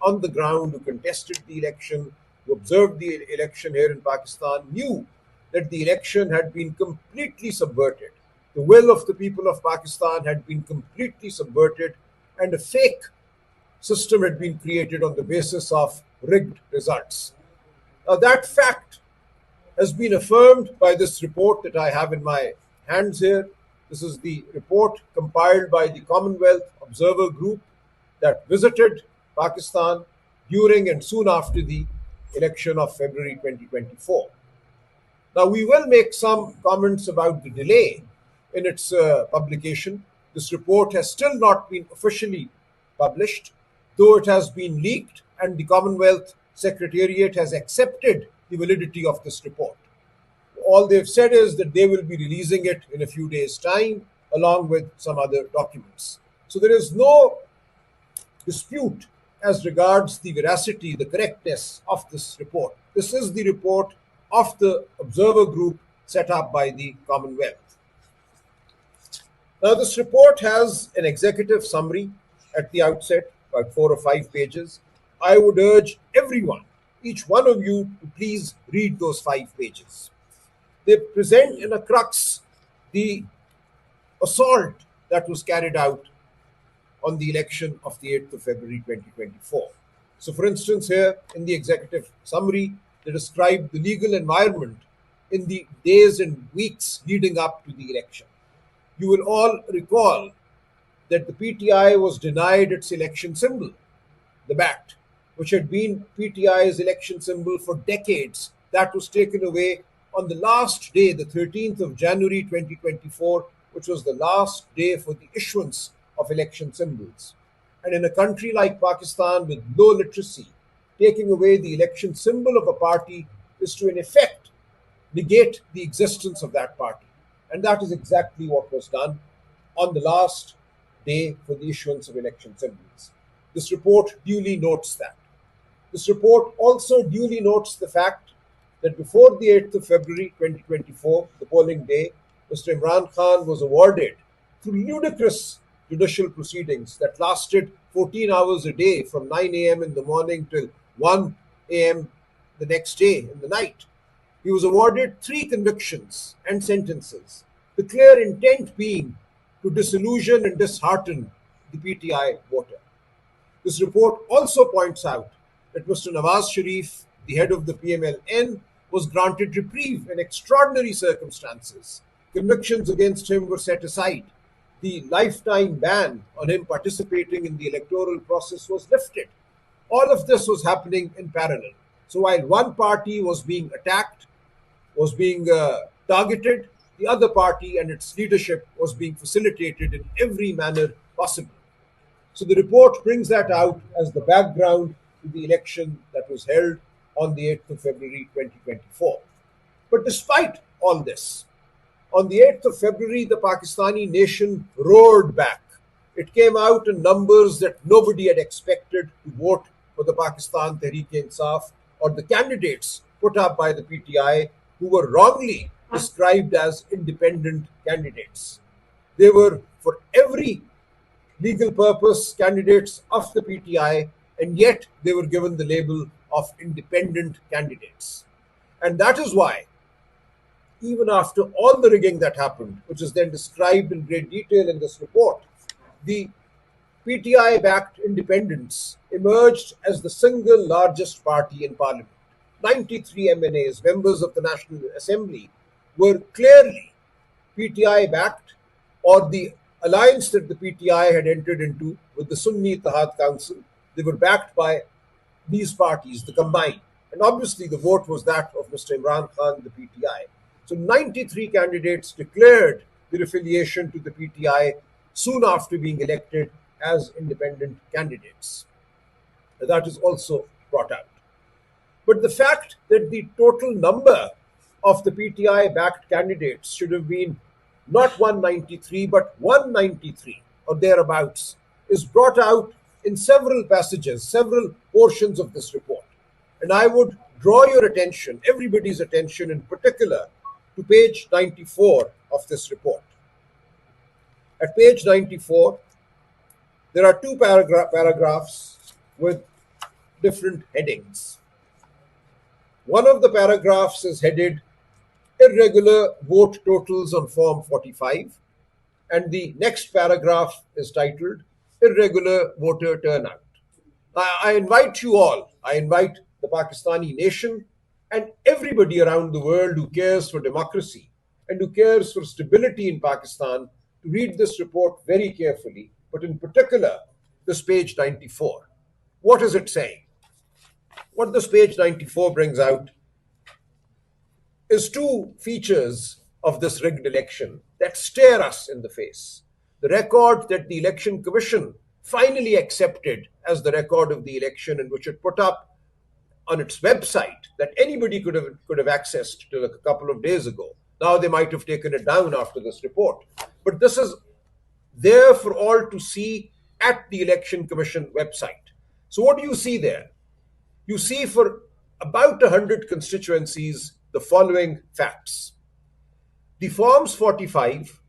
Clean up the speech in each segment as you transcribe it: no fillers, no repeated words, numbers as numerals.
on the ground, who contested the election, who observed the election here in Pakistan, knew that the election had been completely subverted. The will of the people of Pakistan had been completely subverted, and a fake system had been created on the basis of rigged results. Now, that fact has been affirmed by this report that I have in my hands here. This is the report compiled by the Commonwealth Observer Group that visited Pakistan during and soon after the election of February 2024. Now, we will make some comments about the delay in its publication. This report has still not been officially published, though it has been leaked, and the Commonwealth Secretariat has accepted the validity of this report. All they've said is that they will be releasing it in a few days' time, along with some other documents. So there is no dispute as regards the veracity, the correctness of this report. This is the report of the observer group set up by the Commonwealth. Now, this report has an executive summary at the outset, about 4 or 5 pages. I would urge everyone, each one of you, to please read those 5 pages. They present in a crux the assault that was carried out on the election of the 8th of February 2024. So, for instance, here in the executive summary, they describe the legal environment in the days and weeks leading up to the election. You will all recall that the PTI was denied its election symbol, the bat, which had been PTI's election symbol for decades. That was taken away on the last day, the 13th of January 2024, which was the last day for the issuance of election symbols. And in a country like Pakistan with low literacy, taking away the election symbol of a party is to, in effect, negate the existence of that party. And that is exactly what was done on the last day for the issuance of election symbols. This report duly notes that. This report also duly notes the fact that before the 8th of February 2024, the polling day, Mr. Imran Khan was awarded through ludicrous judicial proceedings that lasted 14 hours a day from 9 a.m. in the morning till 1 a.m. the next day in the night. He was awarded 3 convictions and sentences, the clear intent being to disillusion and dishearten the PTI voter. This report also points out that Mr. Nawaz Sharif, the head of the PMLN, was granted reprieve in extraordinary circumstances. Convictions against him were set aside. The lifetime ban on him participating in the electoral process was lifted. All of this was happening in parallel. So while one party was being attacked, was being targeted, the other party and its leadership was being facilitated in every manner possible. So the report brings that out as the background to the election that was held on the 8th of February 2024. But despite all this, on the 8th of February, the Pakistani nation roared back. It came out in numbers that nobody had expected to vote for the Pakistan Tehreek-e-Insaf or the candidates put up by the PTI, who were wrongly described as independent candidates. They were, for every legal purpose, candidates of the PTI, and yet they were given the label of independent candidates. And that is why, even after all the rigging that happened, which is then described in great detail in this report, the PTI-backed independents emerged as the single largest party in parliament. 93 MNAs, members of the National Assembly, were clearly PTI-backed, or the alliance that the PTI had entered into with the Sunni Ittihad Council. They were backed by these parties, the combined. And obviously the vote was that of Mr. Imran Khan, the PTI. So 93 candidates declared their affiliation to the PTI soon after being elected as independent candidates. That is also brought out. But the fact that the total number of the PTI-backed candidates should have been not 193 but 193 or thereabouts is brought out in several passages, several portions of this report. And I would draw your attention, everybody's attention in particular, to page 94 of this report. At page 94, there are 2 paragraphs with different headings. One of the paragraphs is headed Irregular Vote Totals on Form 45, and the next paragraph is titled Irregular Voter Turnout. I invite you all, I invite the Pakistani nation and everybody around the world who cares for democracy and who cares for stability in Pakistan to read this report very carefully, but in particular, this page 94. What is it saying? What this page 94 brings out is two features of this rigged election that stare us in the face. The record that the Election Commission finally accepted as the record of the election, and which it put up on its website that anybody could have accessed till a couple of days ago. Now they might have taken it down after this report. But this is there for all to see at the Election Commission website. So what do you see there? You see for about 100 constituencies the following facts. The Forms 45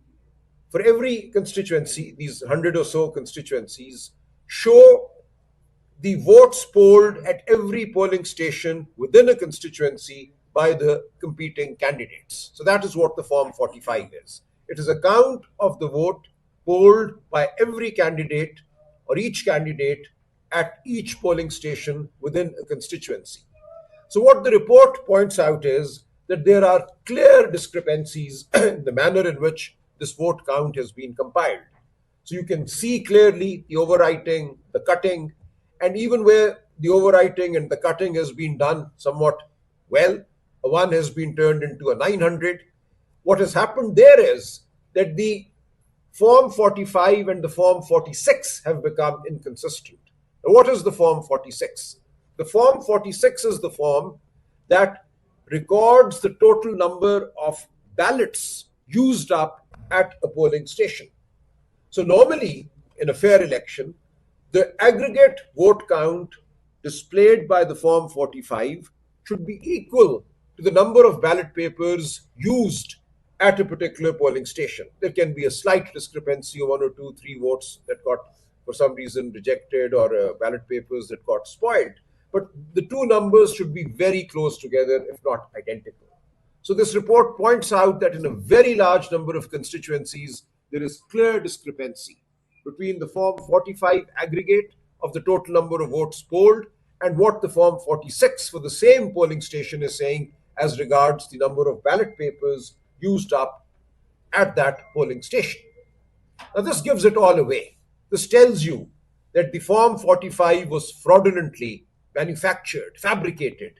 for every constituency, these 100 or so constituencies, show the votes polled at every polling station within a constituency by the competing candidates. So that is what the Form 45 is. It is a count of the vote polled by every candidate or each candidate at each polling station within a constituency. So what the report points out is that there are clear discrepancies in the manner in which this vote count has been compiled. So you can see clearly the overwriting, the cutting, and even where the overwriting and the cutting has been done somewhat well, a 1 has been turned into a 900. What has happened there is that the Form 45 and the Form 46 have become inconsistent. Now, what is the Form 46? The Form 46 is the form that records the total number of ballots used up at a polling station. So normally, in a fair election, the aggregate vote count displayed by the Form 45 should be equal to the number of ballot papers used at a particular polling station. There can be a slight discrepancy of 1 or 2, 3 votes that got, for some reason, rejected, or ballot papers that got spoiled. But the two numbers should be very close together, if not identical. So this report points out that in a very large number of constituencies, there is clear discrepancy between the Form 45 aggregate of the total number of votes polled and what the Form 46 for the same polling station is saying as regards the number of ballot papers used up at that polling station. Now this gives it all away. This tells you that the Form 45 was fraudulently manufactured, fabricated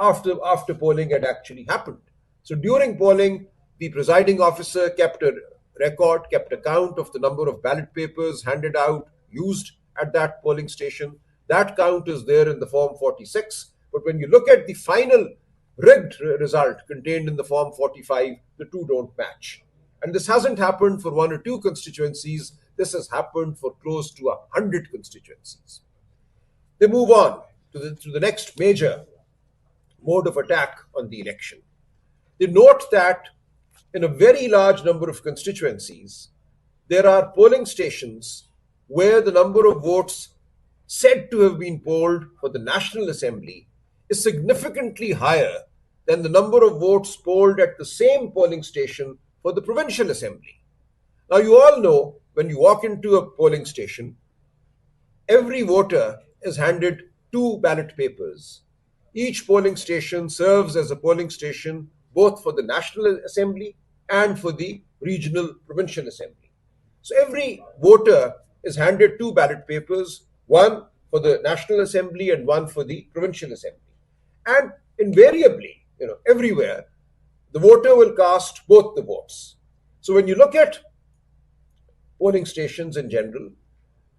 after polling had actually happened. So during polling, the presiding officer kept a record, kept a count of the number of ballot papers handed out, used at that polling station. That count is there in the Form 46. But when you look at the final rigged result contained in the Form 45, the two don't match. And this hasn't happened for 1 or 2 constituencies. This has happened for close to 100 constituencies. They move on to the next major mode of attack on the election. They note that in a very large number of constituencies, there are polling stations where the number of votes said to have been polled for the National Assembly is significantly higher than the number of votes polled at the same polling station for the Provincial Assembly. Now, you all know when you walk into a polling station, every voter is handed 2 ballot papers. Each polling station serves as a polling station both for the National Assembly and for the Regional Provincial Assembly. So every voter is handed 2 ballot papers, one for the National Assembly and one for the Provincial Assembly. And invariably, everywhere, the voter will cast both the votes. So when you look at polling stations in general,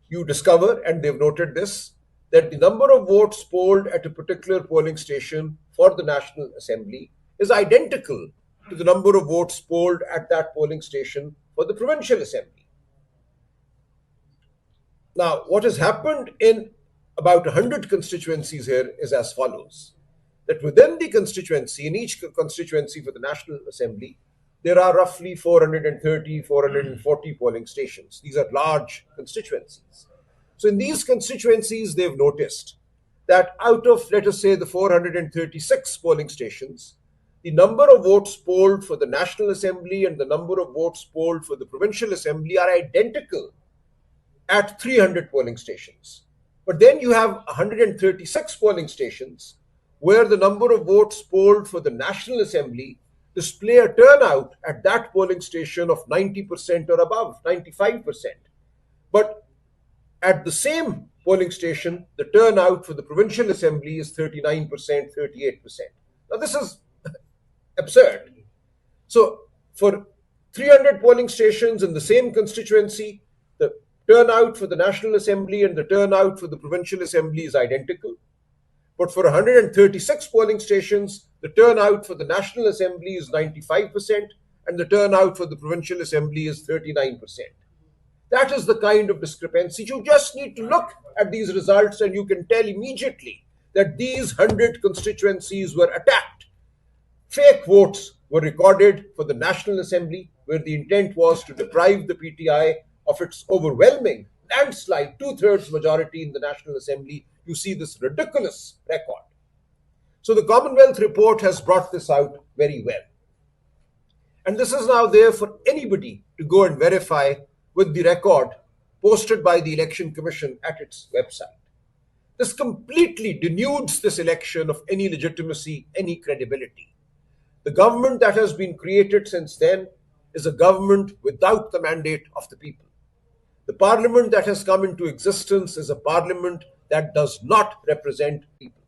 you discover, and they've noted this, that the number of votes polled at a particular polling station for the National Assembly is identical to the number of votes polled at that polling station for the Provincial Assembly. Now, what has happened in about 100 constituencies here is as follows. That within the constituency, in each constituency for the National Assembly, there are roughly 430, 440 polling stations. These are large constituencies. So in these constituencies, they've noticed that out of, let us say, the 436 polling stations, the number of votes polled for the National Assembly and the number of votes polled for the Provincial Assembly are identical at 300 polling stations. But then you have 136 polling stations where the number of votes polled for the National Assembly display a turnout at that polling station of 90% or above, 95%. But at the same polling station, the turnout for the Provincial Assembly is 39%, 38%. Now, this is absurd. So, for 300 polling stations in the same constituency, the turnout for the National Assembly and the turnout for the Provincial Assembly is identical. But for 136 polling stations, the turnout for the National Assembly is 95% and the turnout for the Provincial Assembly is 39%. That is the kind of discrepancy. You just need to look at these results and you can tell immediately that these 100 constituencies were attacked. Fake votes were recorded for the National Assembly, where the intent was to deprive the PTI of its overwhelming landslide, two-thirds majority in the National Assembly. You see this ridiculous record. So the Commonwealth report has brought this out very well. And this is now there for anybody to go and verify with the record posted by the Election Commission at its website. This completely denudes this election of any legitimacy, any credibility. The government that has been created since then is a government without the mandate of the people. The parliament that has come into existence is a parliament that does not represent people.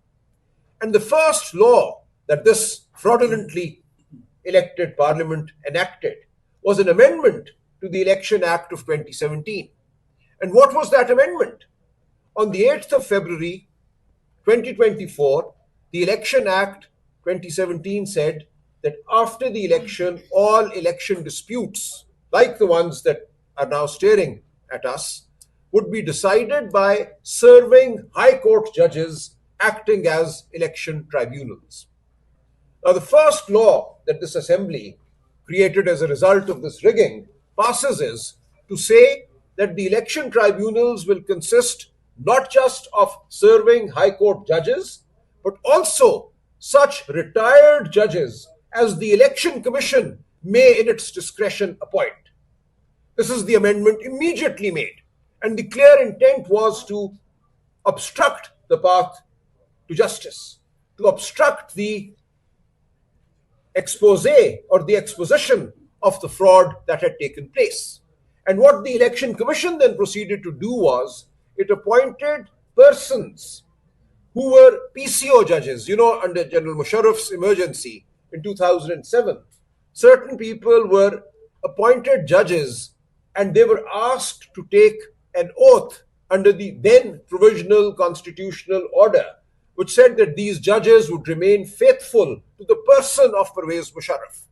And the first law that this fraudulently elected parliament enacted was an amendment to the Election Act of 2017. And what was that amendment? On the 8th of February 2024, the Election Act 2017 said that after the election, all election disputes, like the ones that are now staring at us, would be decided by serving High Court judges acting as election tribunals. Now, the first law that this assembly created as a result of this rigging passes is to say that the election tribunals will consist not just of serving High Court judges, but also such retired judges as the Election Commission may in its discretion appoint. This is the amendment immediately made. And the clear intent was to obstruct the path to justice, to obstruct the expose or the exposition of the fraud that had taken place. And what the Election Commission then proceeded to do was it appointed persons who were PCO judges. Under General Musharraf's emergency in 2007, certain people were appointed judges and they were asked to take an oath under the then provisional constitutional order, which said that these judges would remain faithful to the person of Pervez Musharraf.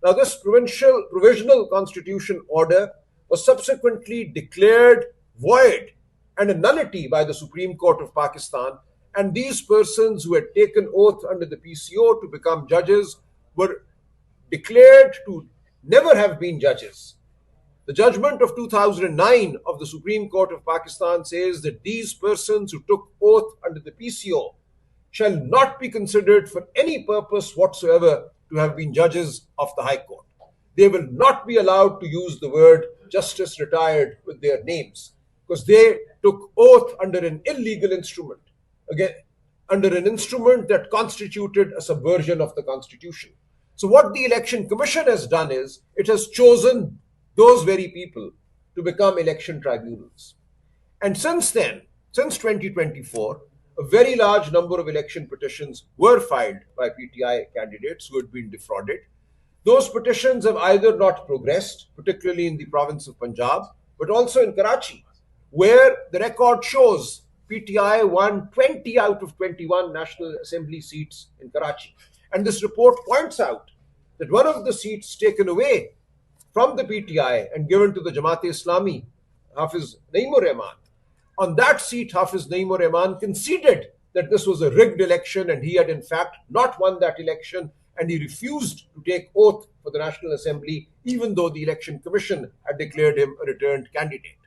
Now, this provisional constitution order was subsequently declared void and a nullity by the Supreme Court of Pakistan, and these persons who had taken oath under the PCO to become judges were declared to never have been judges. The judgment of 2009 of the Supreme Court of Pakistan says that these persons who took oath under the PCO shall not be considered for any purpose whatsoever to have been judges of the High Court. They will not be allowed to use the word justice retired with their names because they took oath under an illegal instrument, again, under an instrument that constituted a subversion of the Constitution. So what the Election Commission has done is it has chosen those very people to become election tribunals. And since then, since 2024, a very large number of election petitions were filed by PTI candidates who had been defrauded. Those petitions have either not progressed, particularly in the province of Punjab, but also in Karachi, where the record shows PTI won 20 out of 21 National Assembly seats in Karachi. And this report points out that one of the seats taken away from the PTI and given to the Jamaat-e-Islami, Hafiz Naeem-ur-Rahman, on that seat, Hafiz Naeem-ur-Rahman conceded that this was a rigged election and he had in fact not won that election, and he refused to take oath for the National Assembly even though the Election Commission had declared him a returned candidate.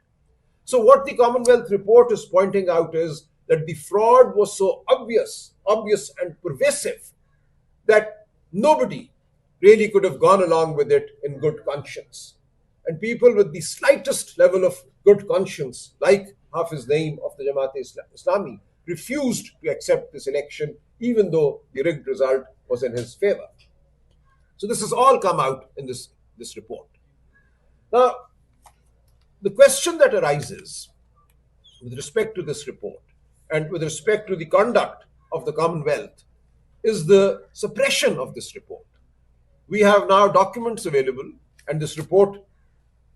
So what the Commonwealth report is pointing out is that the fraud was so obvious and pervasive that nobody really could have gone along with it in good conscience. And people with the slightest level of good conscience, like Hafiz Naeem of the Jamaat-e-Islami, refused to accept this election, even though the rigged result was in his favor. So this has all come out in this report. Now, the question that arises with respect to this report and with respect to the conduct of the Commonwealth is the suppression of this report. We have now documents available, and this report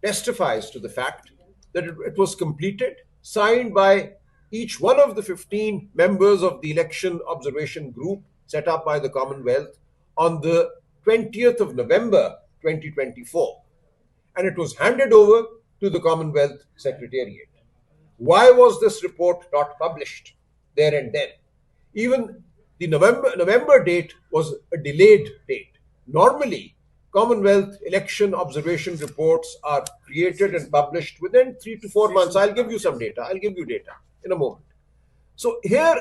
testifies to the fact that it was completed, signed by each one of the 15 members of the election observation group set up by the Commonwealth on the 20th of November 2024. And it was handed over to the Commonwealth Secretariat. Why was this report not published there and then? Even the November date was a delayed date. Normally, Commonwealth election observation reports are created and published within 3 to 4 months. I'll give you some data. I'll give you data in a moment. So here,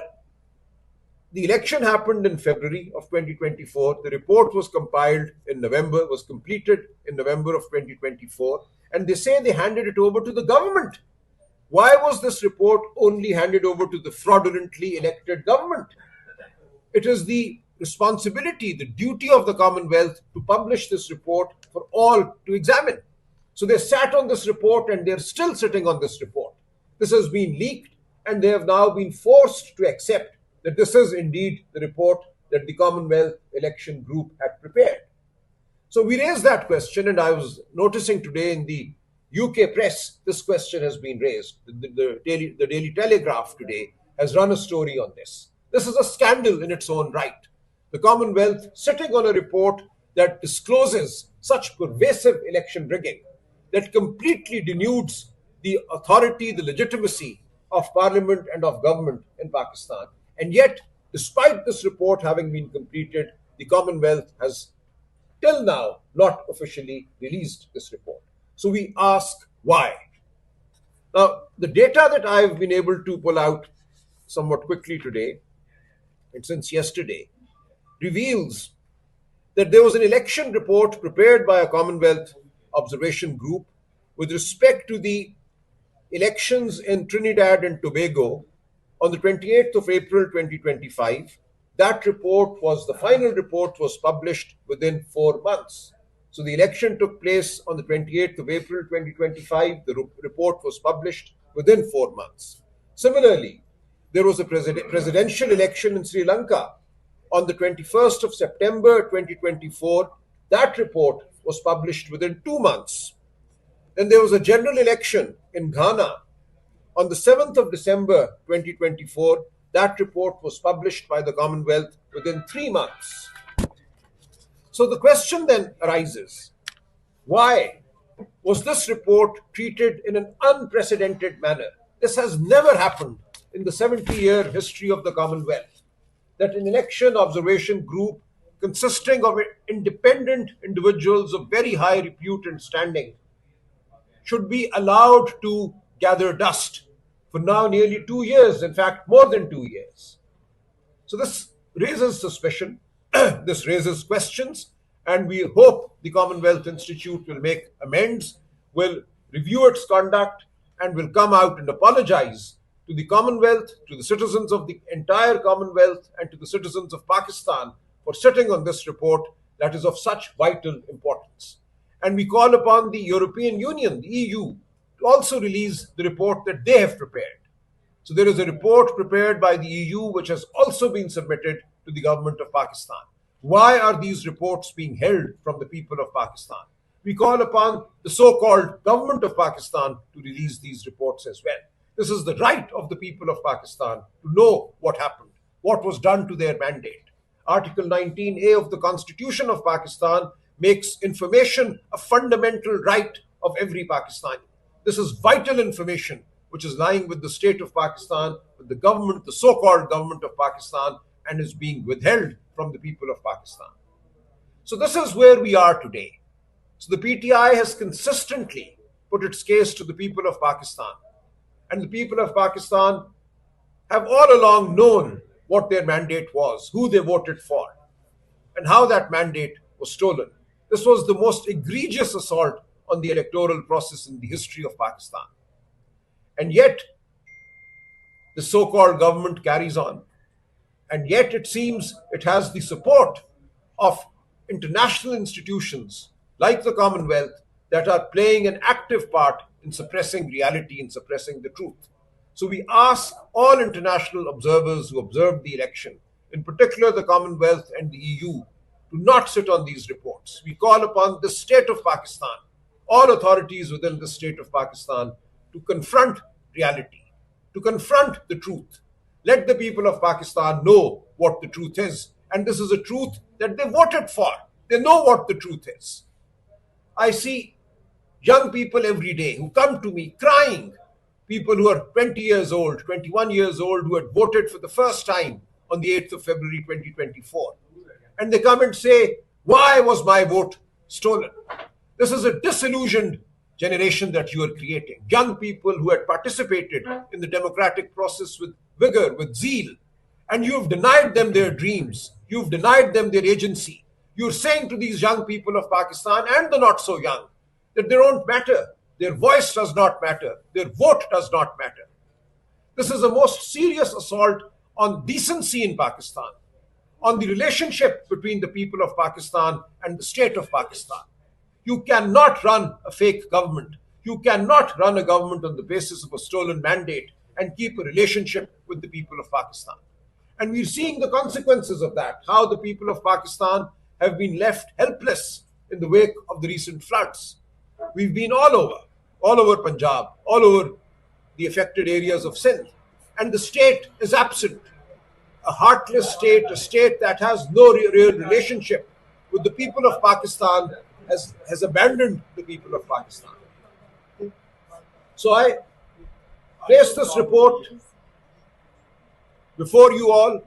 the election happened in February of 2024. The report was compiled in November, was completed in November of 2024. And they say they handed it over to the government. Why was this report only handed over to the fraudulently elected government? It is the responsibility, the duty of the Commonwealth to publish this report for all to examine. So they sat on this report and they're still sitting on this report. This has been leaked and they have now been forced to accept that this is indeed the report that the Commonwealth Election Group had prepared. So we raised that question, and I was noticing today in the UK press, this question has been raised. The Daily Telegraph today has run a story on this. This is a scandal in its own right. The Commonwealth sitting on a report that discloses such pervasive election rigging that completely denudes the authority, the legitimacy of Parliament and of government in Pakistan. And yet, despite this report having been completed, the Commonwealth has till now not officially released this report. So we ask why. Now, the data that I've been able to pull out somewhat quickly today, and since yesterday, reveals that there was an election report prepared by a Commonwealth observation group with respect to the elections in Trinidad and Tobago on the 28th of April 2025. That report was, the final report was published within 4 months. So the election took place on the 28th of April 2025. The report was published within 4 months. Similarly, there was a presidential election in Sri Lanka on the 21st of September 2024. That report was published within 2 months. Then there was a general election in Ghana on the 7th of December 2024. That report was published by the Commonwealth within 3 months. So the question then arises, why was this report treated in an unprecedented manner? This has never happened in the 70-year history of the Commonwealth, that an election observation group consisting of independent individuals of very high repute and standing should be allowed to gather dust for now nearly 2 years, in fact, more than 2 years. So this raises suspicion, this raises questions, and we hope the Commonwealth Institute will make amends, will review its conduct, and will come out and apologize to the Commonwealth, to the citizens of the entire Commonwealth, and to the citizens of Pakistan for sitting on this report that is of such vital importance. And we call upon the European Union, the EU, to also release the report that they have prepared. So there is a report prepared by the EU which has also been submitted to the government of Pakistan. Why are these reports being held from the people of Pakistan? We call upon the so-called government of Pakistan to release these reports as well. This is the right of the people of Pakistan to know what happened, what was done to their mandate. Article 19A of the Constitution of Pakistan makes information a fundamental right of every Pakistani. This is vital information which is lying with the state of Pakistan, with the government, the so-called government of Pakistan, and is being withheld from the people of Pakistan. So this is where we are today. So the PTI has consistently put its case to the people of Pakistan. And the people of Pakistan have all along known what their mandate was, who they voted for, and how that mandate was stolen. This was the most egregious assault on the electoral process in the history of Pakistan. And yet, the so-called government carries on. And yet it seems it has the support of international institutions like the Commonwealth that are playing an active part in suppressing reality and suppressing the truth. So we ask all international observers who observed the election, in particular the Commonwealth and the EU, to not sit on these reports. We call upon the state of Pakistan, all authorities within the state of Pakistan, to confront reality, to confront the truth. Let the people of Pakistan know what the truth is. And this is a truth that they voted for. They know what the truth is. I see young people every day who come to me crying, people who are 20 years old, 21 years old, who had voted for the first time on the 8th of February 2024. And they come and say, why was my vote stolen? This is a disillusioned generation that you are creating. Young people who had participated in the democratic process with vigor, with zeal, and you've denied them their dreams. You've denied them their agency. You're saying to these young people of Pakistan and the not so young that they don't matter. Their voice does not matter. Their vote does not matter. This is a most serious assault on decency in Pakistan, on the relationship between the people of Pakistan and the state of Pakistan. You cannot run a fake government. You cannot run a government on the basis of a stolen mandate and keep a relationship with the people of Pakistan. And we're seeing the consequences of that, how the people of Pakistan have been left helpless in the wake of the recent floods. We've been all over Punjab, all over the affected areas of Sindh, and the state is absent. A heartless state, a state that has no real relationship with the people of Pakistan, has abandoned the people of Pakistan. So I place this report before you all,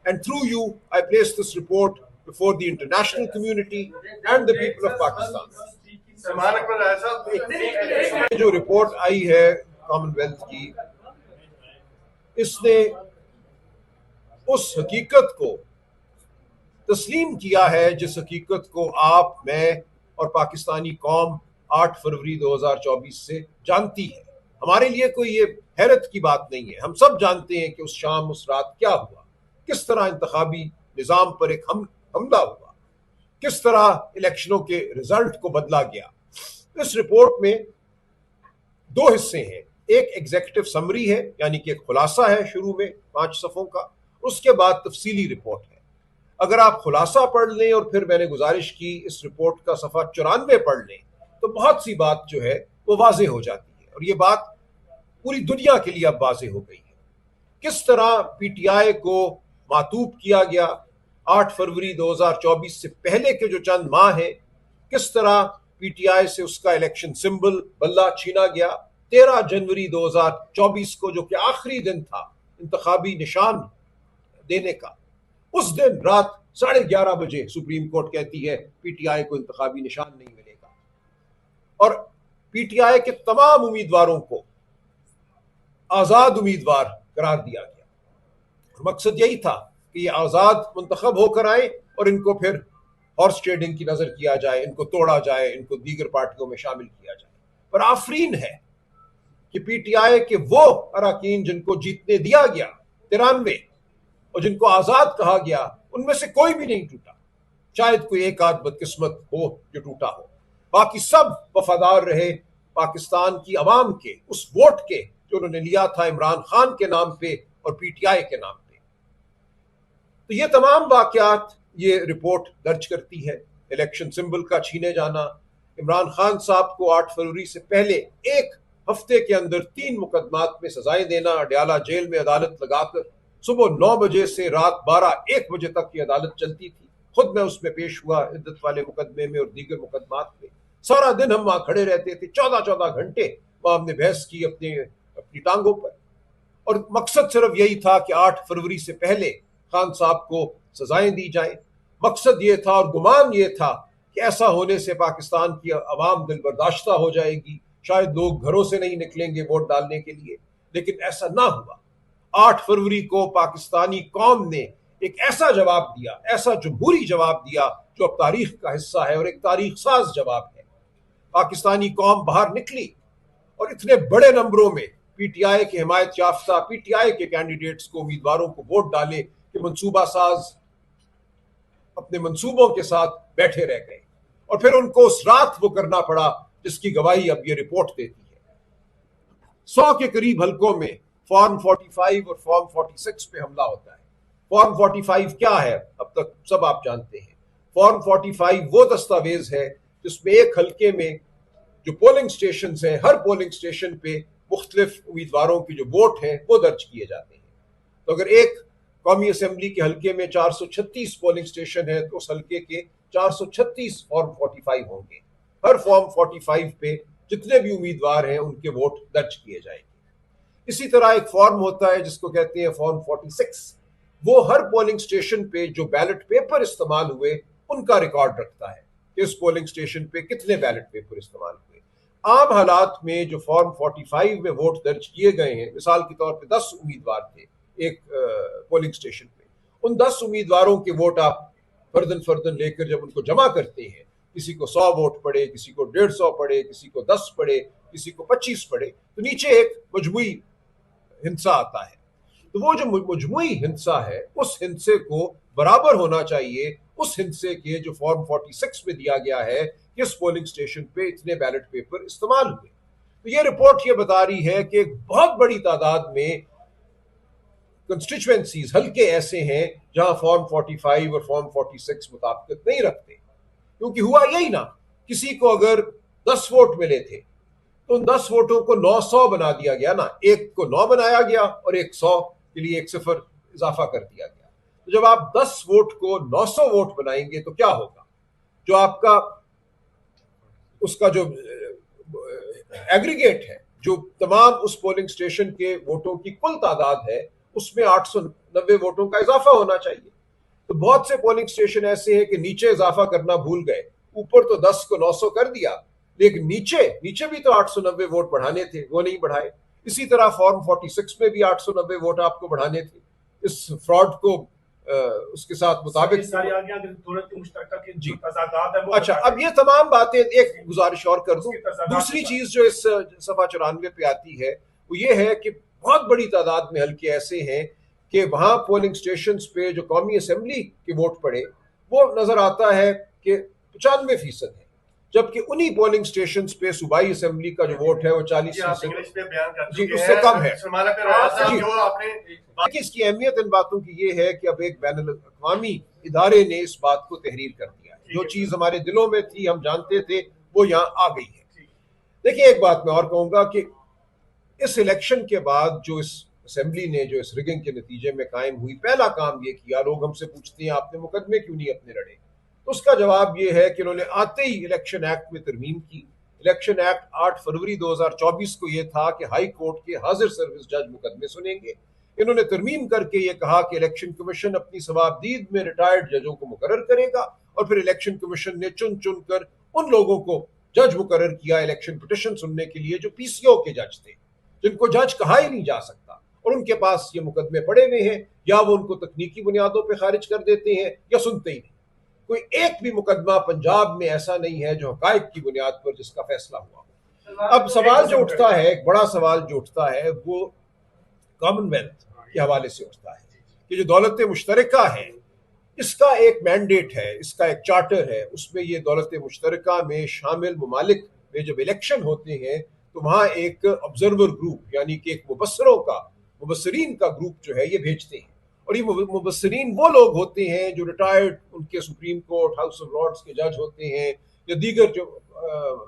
and through you, I place this report before the international community and the people of Pakistan. जो report आई है Commonwealth की, इसने उस हकीकत को तस्लीम किया है जिस हकीकत को आप, मैं और पाकिस्तानी कौम 8 फरवरी 2024 से जानती है. हमारे लिए कोई ये हैरत की बात नहीं है. हम सब जानते हैं कि उस शाम, उस रात क्या हुआ, किस तरह इंतखाबी निज़ाम पर एक हमला हुआ, किस तरह इलेक्शनों के रिजल्ट को बदला गया. इस रिपोर्ट में 2 हिस्से हैं. एक एग्जीक्यूटिव समरी है, यानी कि एक खुलासा है शुरू में 5 सफ़ों का, उसके बाद तफसीली रिपोर्ट है. अगर आप खुलासा पढ़ लें और फिर मैंने गुजारिश की इस रिपोर्ट का सफ़ा 94 पढ़ लें, तो बहुत सी बात जो है वो वाज़ेह हो जाती है. और ये बात पूरी दुनिया के लिए अब वाज़ेह हो गई है. किस तरह पीटीआई को मातूब किया गया 8 फरवरी 2024 से पहले के जो चंद माह हैं, किस तरह पीटीआई से उसका इलेक्शन सिंबल बल्ला छीना गया 13 जनवरी 2024 को, जो कि आखिरी दिन था इंतखाबी निशान देने का. उस दिन रात 11:30 बजे सुप्रीम कोर्ट कहती है पीटीआई को इंतखाबी निशान नहीं मिलेगा, और पीटीआई के तमाम उम्मीदवारों को आज़ाद उम्मीदवार करार दिया गया. मकसद यही था कि ये आज़ाद मुंतखब होकर आए और इनको फिर हॉर्स ट्रेडिंग की नज़र किया जाए, इनको तोड़ा जाए, इनको दीगर पार्टियों में शामिल किया जाए. पर आफरीन है कि पीटीआई के वो अरकान जिनको जीतने दिया गया 93 और जिनको आज़ाद कहा गया, उनमें से कोई भी नहीं टूटा. शायद कोई एक आध बदकिस्मत हो जो टूटा हो, बाकी सब वफादार रहे पाकिस्तान की अवाम के उस वोट के जो उन्होंने लिया था इमरान खान के नाम पे और पीटीआई के नाम पे. तो ये तमाम वाकयात ये रिपोर्ट दर्ज करती है. इलेक्शन सिंबल का छीने जाना, इमरान खान साहब को 8 फरवरी से पहले एक हफ्ते के अंदर 3 मुकदमात में सजाएं देना, अडयाला जेल में अदालत लगाकर सुबह 9 बजे से रात 12-1 बजे तक की अदालत चलती थी. खुद मैं उसमें पेश हुआ, इद्दत वाले मुकदमे में और दीगर मुकदमात में. सारा दिन हम वहां खड़े रहते थे, 14-14 घंटे वहां हमने बहस की अपनी टांगों पर. और मकसद सिर्फ यही था कि 8 फरवरी से पहले खान साहब को सजाएं दी जाए. मकसद ये था और गुमान ये था कि ऐसा होने से पाकिस्तान की अवाम दिल बर्दाश्ता हो जाएगी, शायद लोग घरों से नहीं निकलेंगे वोट डालने के लिए. लेकिन ऐसा ना हुआ. 8 फरवरी को पाकिस्तानी कौम ने एक ऐसा जवाब दिया, ऐसा जमहूरी जवाब दिया जो अब तारीख का हिस्सा है और एक तारीख साज जवाब है। पाकिस्तानी कौम बाहर निकली और इतने बड़े नंबरों में पीटीआई के हिमायत याफ्ता पीटीआई के कैंडिडेट्स को, उम्मीदवारों को वोट डाले कि मंसूबा साज अपने मंसूबों के साथ बैठे रह गए और फिर उनको उस रात वो करना पड़ा जिसकी गवाही अब ये रिपोर्ट देती है। 100 के करीब हलकों में फॉर्म 45 और फॉर्म 46 पे हमला होता है। फॉर्म 45 क्या है अब तक सब आप जानते हैं। फॉर्म 45 वो दस्तावेज है जिसमें एक हलके में जो पोलिंग स्टेशन हैं, हर पोलिंग स्टेशन पे मुख्तलिफ उम्मीदवारों की जो वोट हैं वो दर्ज किए जाते हैं। तो अगर एक कौमी असम्बली के हलके में 436 पोलिंग स्टेशन है तो उस हलके के 436 फॉर्म 45 होंगे। हर फॉर्म 45 पे जितने भी उम्मीदवार हैं उनके वोट दर्ज किए जाएंगे। इसी तरह एक फॉर्म होता है जिसको कहते हैं फॉर्म 46, वो हर पोलिंग स्टेशन पे जो बैलेट पेपर इस्तेमाल हुए उनका रिकॉर्ड रखता है कि इस पोलिंग स्टेशन पे कितने बैलेट पेपर इस्तेमाल हुए। आम हालात में जो फॉर्म 45 में वोट दर्ज किए गए हैं, मिसाल के तौर पे 10 उम्मीदवार थे एक पोलिंग स्टेशन पे, उन 10 उम्मीदवारों के वोट आप फर्दन लेकर जब उनको जमा करते हैं, किसी को 100 वोट पड़े, किसी को 150 पड़े, किसी को 10 पड़े, किसी को 25 पड़े, तो नीचे एक मजमुई हिंसा आता है। तो वो जो मजमुई हिंसा है उस हिंसे को बराबर होना चाहिए उस हिंसे के जो फॉर्म 46 में दिया गया है कि इस पोलिंग स्टेशन पे इतने बैलेट पेपर इस्तेमाल हुए। तो ये रिपोर्ट ये बता रही है कि एक बहुत बड़ी तादाद में कंस्टिट्यूएंसीज, हल्के ऐसे हैं जहां फॉर्म 45 और फॉर्म 46 मुताबिकत नहीं रखते। क्योंकि हुआ यही ना, किसी को अगर 10 वोट मिले थे तो उन 10 वोटों को 900 बना दिया गया ना, एक को 9 बनाया गया और एक 100 के लिए एक सिफर इजाफा कर दिया गया। तो जब आप 10 वोट को 900 वोट बनाएंगे तो क्या होगा, जो आपका उसका जो एग्रीगेट है, जो तमाम उस पोलिंग स्टेशन के वोटों की कुल तादाद है, उसमें 890 वोटों का इजाफा होना चाहिए। तो बहुत से पोलिंग स्टेशन ऐसे हैं कि नीचे इजाफा करना भूल गए, ऊपर तो 10 को 900 कर दिया, लेकिन नीचे भी तो 890 वोट बढ़ाने थे, वो नहीं बढ़ाए। इसी तरह फॉर्म 46 में भी 890 वोट आपको बढ़ाने थे। इस फ्रॉड को उसके साथ मुताबिक जी। अच्छा, अब ये तमाम बातें, एक गुजारिश और कर दूं, दूसरी चीज जो इस सफा 94 पे आती है वो ये है कि बहुत बड़ी तादाद में हल्के ऐसे हैं कि वहां पोलिंग स्टेशन पे जो कौमी असम्बली के वोट पड़े वो नजर आता है कि 95% है, जबकि उन्हीं पोलिंग स्टेशन पे सूबाई असम्बली का जो वोट है वो 40% जी उससे कम है। जी, इसकी अहमियत इन बातों की ये है कि अब एक बैनुल अक़वामी इदारे ने इस बात को तहरीर कर दिया है। जो चीज हमारे दिलों में थी, हम जानते थे, वो यहाँ आ गई है। देखिए, एक बात मैं और कहूंगा कि इस इलेक्शन के बाद जो इस असेंबली ने जो इस रिगिंग के नतीजे में कायम हुई, पहला काम ये किया, लोग हमसे पूछते हैं आपने मुकदमे क्यों नहीं अपने लड़े, तो उसका जवाब ये है कि उन्होंने आते ही इलेक्शन एक्ट में तरमीम की। इलेक्शन एक्ट 8 फरवरी 2024 को ये था कि हाई कोर्ट के हाजिर सर्विस जज मुकदमे सुनेंगे। इन्होंने तरमीम करके ये कहा कि इलेक्शन कमीशन अपनी सवाबदीद में रिटायर्ड जजों को मुकर्रर करेगा और फिर इलेक्शन कमीशन ने चुन चुन कर उन लोगों को जज मुकर्रर किया इलेक्शन पिटिशन सुनने के लिए जो पीसीओ के जज थे, जिनको जज कहा ही नहीं जा सकता, और उनके पास ये मुकदमे पड़े हुए हैं, या वो उनको तकनीकी बुनियादों पर खारिज कर देते हैं या सुनते ही नहीं। कोई एक भी मुकदमा पंजाब में ऐसा नहीं है जो हकायक की बुनियाद पर जिसका फैसला हुआ हो। अब सवाल जो उठता है, एक बड़ा सवाल जो उठता है, वो कॉमनवेल्थ के हवाले से उठता है कि जो दौलत मुश्तरका है, इसका एक मैंडेट है, इसका एक चार्टर है, उसमें ये दौलत मुश्तरका में शामिल ममालिक में जब इलेक्शन होते हैं तो वहाँ एक ऑब्जर्वर ग्रुप, यानी कि एक मुबस्सरीन का ग्रुप जो है ये भेजते हैं। और ये मुबस्सरीन वो लोग होते हैं जो रिटायर्ड उनके supreme court, House of Lords के जज होते हैं, या दीगर जो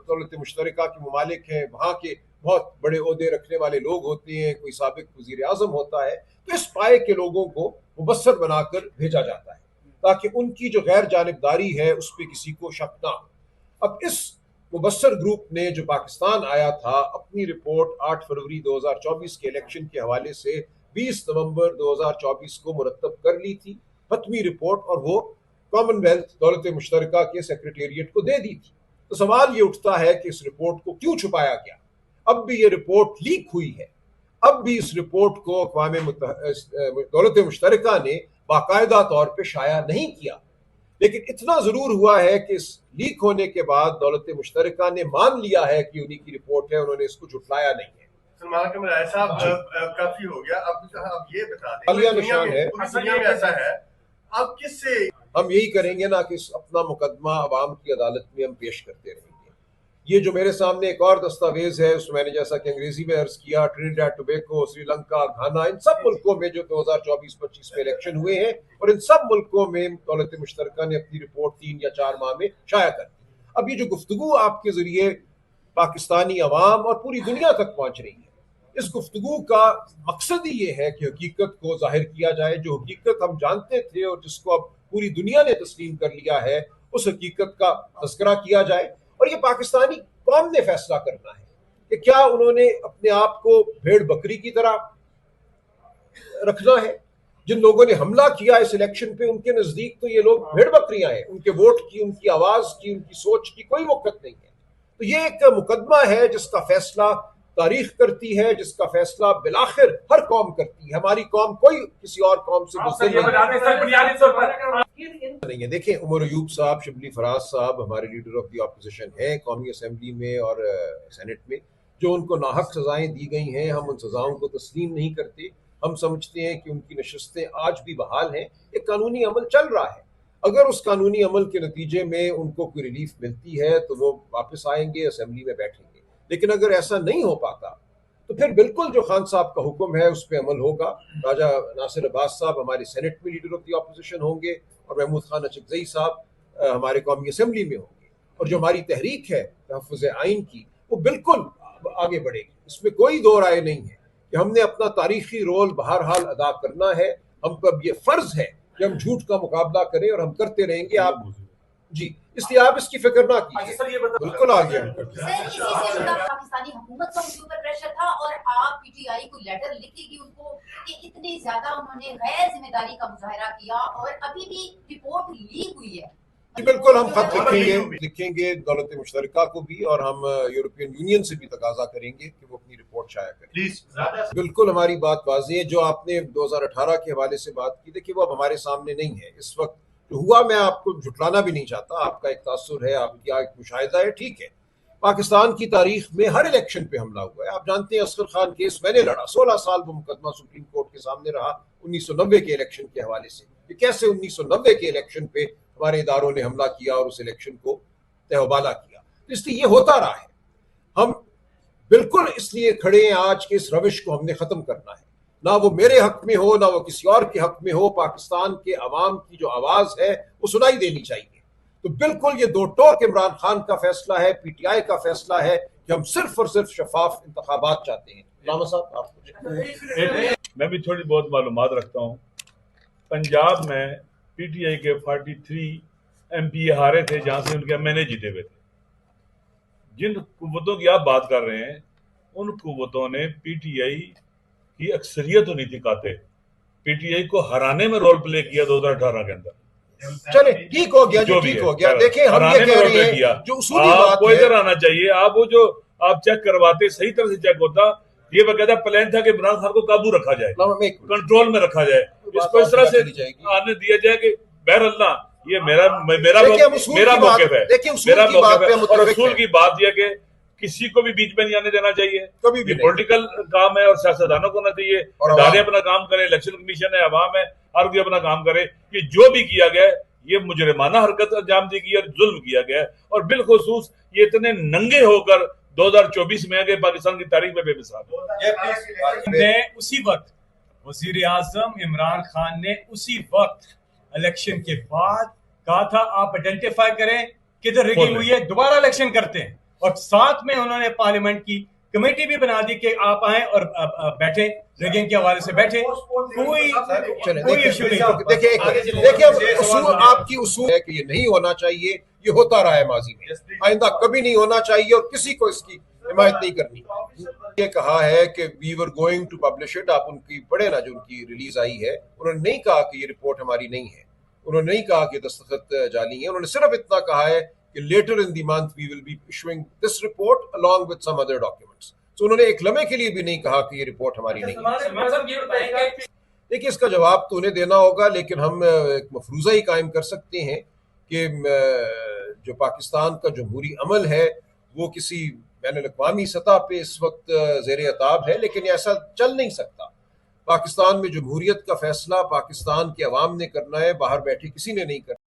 दौलत मुश्तरका के ममालिक हैं वहाँ के बहुत बड़े ओहदे रखने वाले लोग होते हैं, कोई साबिक वजीर आजम होता है। तो इस पाए के लोगों को मुबस्सर बनाकर भेजा जाता है ताकि उनकी जो गैर जानिबदारी है उस पर किसी को शक ना हो। अब इस मुबस्सर ग्रुप ने जो पाकिस्तान आया था, अपनी रिपोर्ट 8 फरवरी 2024 के इलेक्शन के हवाले से 20 नवंबर 2024 को मुरतब कर ली थी हतमी रिपोर्ट, और वो कॉमनवेल्थ दौलत मुश्तरका के सेक्रेटेरिएट को दे दी थी। तो सवाल ये उठता है कि इस रिपोर्ट को क्यों छुपाया गया। अब भी ये रिपोर्ट लीक हुई है, अब भी इस रिपोर्ट को दौलत मुश्तरका ने बाकायदा तौर पे शाया नहीं किया, लेकिन इतना जरूर हुआ है कि इस लीक होने के बाद दौलत मुश्तरका ने मान लिया है कि उन्हीं की रिपोर्ट है, उन्होंने इसको झुटलाया नहीं है। सलमान के मेरा ऐसा काफी हो गया, अब ये बता दें दुनिया निशान है, दुनिया में ऐसा है, अब किससे हम यही करेंगे ना कि अपना मुकदमा अवाम की अदालत में हम पेश करते रहेंगे। ये जो मेरे सामने एक और दस्तावेज है, उसमें मैंने जैसा कि अंग्रेजी में अर्ज किया, ट्रिनिडाद टोबैको, श्रीलंका, घाना, इन सब मुल्कों में जो 2024-25 में इलेक्शन हुए हैं, और इन सब मुल्कों में दौलत मुश्तरका ने अपनी रिपोर्ट 3 या 4 माह में शाया कर दी। अब ये जो गुफ्तगू आपके जरिए पाकिस्तानी अवाम और पूरी दुनिया तक पहुंच रही है, इस गुफ्तगू का मकसद ही ये है कि हकीकत को जाहिर किया जाए, जो हकीकत हम जानते थे और जिसको अब पूरी दुनिया ने तस्लीम कर लिया है, उस हकीकत का तज़किरा किया जाए। और ये पाकिस्तानी कौम ने फैसला करना है कि क्या उन्होंने अपने आप को भेड़ बकरी की तरह रखना है। जिन लोगों ने हमला किया इस इलेक्शन पे, उनके नजदीक तो ये लोग भेड़ बकरियां हैं, उनके वोट की, उनकी आवाज की, उनकी सोच की कोई वक़्त नहीं है। तो ये एक मुकदमा है जिसका फैसला तारीख करती है, जिसका फैसला बिलाखिर हर कौम करती है। हमारी कौम कोई किसी और कौम से नहीं है। देखें, उमर अयूब साहब, शिबली फराज साहब हमारे लीडर ऑफ द अपोजिशन हैं कौमी असम्बली में और सेनेट में, जो उनको नाहक सजाएं दी गई हैं, हम उन सजाओं को तस्लीम नहीं करते। हम समझते हैं कि उनकी नशस्तें आज भी बहाल हैं, एक कानूनी अमल चल रहा है। अगर उस कानूनी अमल के नतीजे में उनको कोई रिलीफ मिलती है तो वो वापस आएंगे, असम्बली में बैठेंगे। लेकिन अगर ऐसा नहीं हो पाता तो फिर बिल्कुल जो खान साहब का हुक्म है उस पर अमल होगा। राजा नासिर अब्बास साहब हमारे सेनेट में लीडर ऑफ द अपोजिशन होंगे और महमूद खान अचकजई साहब हमारे कौमी असम्बली में होंगे, और जो हमारी तहरीक है तहफ़्फ़ुज़ आइन की, वो बिल्कुल आगे बढ़ेगी। इसमें कोई दो राय नहीं है कि हमने अपना तारीखी रोल बहरहाल अदा करना है। हम पर अब ये फर्ज है कि हम झूठ का मुकाबला करें, और हम करते रहेंगे। आप जी, इसलिए आप इसकी फिक्र ना कीजिए, बिल्कुल आ गया। पाकिस्तानी हुकूमत का उनके ऊपर प्रेशर था और आप पीटीआई को लेटर लिखेगी उनको कि इतनी ज्यादा उन्होंने गैर जिम्मेदारी का मुजाहरा किया, और अभी भी रिपोर्ट लीक हुई है। बिल्कुल हम खत लिखेंगे दौलत मुश्तरका को भी, और हम यूरोपियन यूनियन से भी तकाजा करेंगे कि वो अपनी रिपोर्ट शाया करें। प्लीज, बिल्कुल हमारी बात वाज़ेह है। जो आपने 2018 के हवाले से बात की, देखिए वो अब हमारे सामने नहीं है। इस वक्त जो हुआ, मैं आपको झुटलाना भी नहीं चाहता, आपका एक तासुर है, आपका एक मुशाहिदा है, ठीक है। पाकिस्तान की तारीख में हर इलेक्शन पे हमला हुआ है। आप जानते हैं असगर खान केस मैंने लड़ा, 16 साल वो मुकदमा सुप्रीम कोर्ट के सामने रहा 1990 के इलेक्शन के हवाले से, कि कैसे 1990 के इलेक्शन पे हमारे इदारों ने हमला किया और उस इलेक्शन को तहवाला किया। तो इसलिए ये होता रहा है। हम बिल्कुल इसलिए खड़े हैं आज के इस रविश को हमने खत्म करना है, ना वो मेरे हक में हो, ना वो किसी और के हक में हो। पाकिस्तान के अवाम की जो आवाज है वो सुनाई देनी चाहिए। तो बिल्कुल ये दो टोक इमरान खान का फैसला है, पीटीआई का फैसला है कि हम सिर्फ और सिर्फ शफाफ इंतखाबात चाहते हैं। लामा साहब, आप मैं भी थोड़ी बहुत मालूमात रखता हूँ। पंजाब में पीटीआई के 43 एमपी हारे थे, जहां से उनके एमएनए जीते हुए थे। जिन कुव्वतों की आप बात कर रहे हैं, उन कुव्वतों ने पीटीआई की अक्सरियत नहीं दिखाते, पीटीआई को हराने में रोल प्ले किया 2018 के अंदर। चले, ठीक हो गया, जो ठीक हो गया। देखिए, हम ये कह रहे हैं जो उसूली बात को इधर आना चाहिए। आप वो जो आप चेक करवाते, सही तरह से चेक होता। ये बकायदा प्लान था कि इमरान खान को काबू रखा जाए, कंट्रोल में रखा जाए, इसको इस तरह से आने दिया जाए कि बहरअल्लाह ये मेरा मौक़िफ़ है, मेरा मौक़िफ़ है। और असूल की बात यह कि किसी को भी बीच में नहीं आने देना चाहिए। कभी भी पॉलिटिकल काम है और सियासतदानों को होना चाहिए। इदारे अपना काम करें, इलेक्शन कमीशन है, अवाम है, हर कोई अपना काम करे। कि जो भी किया गया ये मुजरिमाना हरकत अंजाम दी गई और जुल्म किया गया, और बिलखुसूस ये इतने नंगे होकर 2024 में आगे पाकिस्तान की तारीख में बेमिसाल ने उसी वक्त वजीर आजम इमरान खान ने उसी वक्त इलेक्शन के बाद कहा था आप आइडेंटिफाई करें किधर रिगिंग हुई है, दोबारा इलेक्शन करते हैं। और साथ में उन्होंने पार्लियामेंट की कमेटी भी बना दी कि आप आए और बैठे, रिगिंग के हवाले से बैठे, कोई इशू नहीं। देखिए आपकी उसूल है कि ये नहीं होना चाहिए, ये होता रहा है माजी में, आइंदा कभी नहीं होना चाहिए और किसी को इसकी हिमायत नहीं करनी। ये कहा है कि we were going to publish it. आप उनकी पढ़े ना, जो उनकी रिलीज आई है, उन्होंने नहीं कहा कि ये रिपोर्ट हमारी नहीं है, उन्होंने नहीं कहा कि दस्तखत जाली है, उन्होंने सिर्फ इतना कहा है कि later in the month we will be issuing this report along with some other documents. तो उन्होंने एक लम्हे के लिए भी नहीं कहा कि ये रिपोर्ट हमारी नहीं है। देखिए, इसका जवाब तो उन्हें देना होगा, लेकिन हम एक मफरूज़ा ही कायम कर सकते हैं कि जो पाकिस्तान का जमहूरी अमल है वो किसी बैनुल-अक़वामी सतह पे इस वक्त ज़ेर अताब है, लेकिन ऐसा चल नहीं सकता। पाकिस्तान में जमहूरियत का फैसला पाकिस्तान के अवाम ने करना है, बाहर बैठे किसी ने नहीं करना।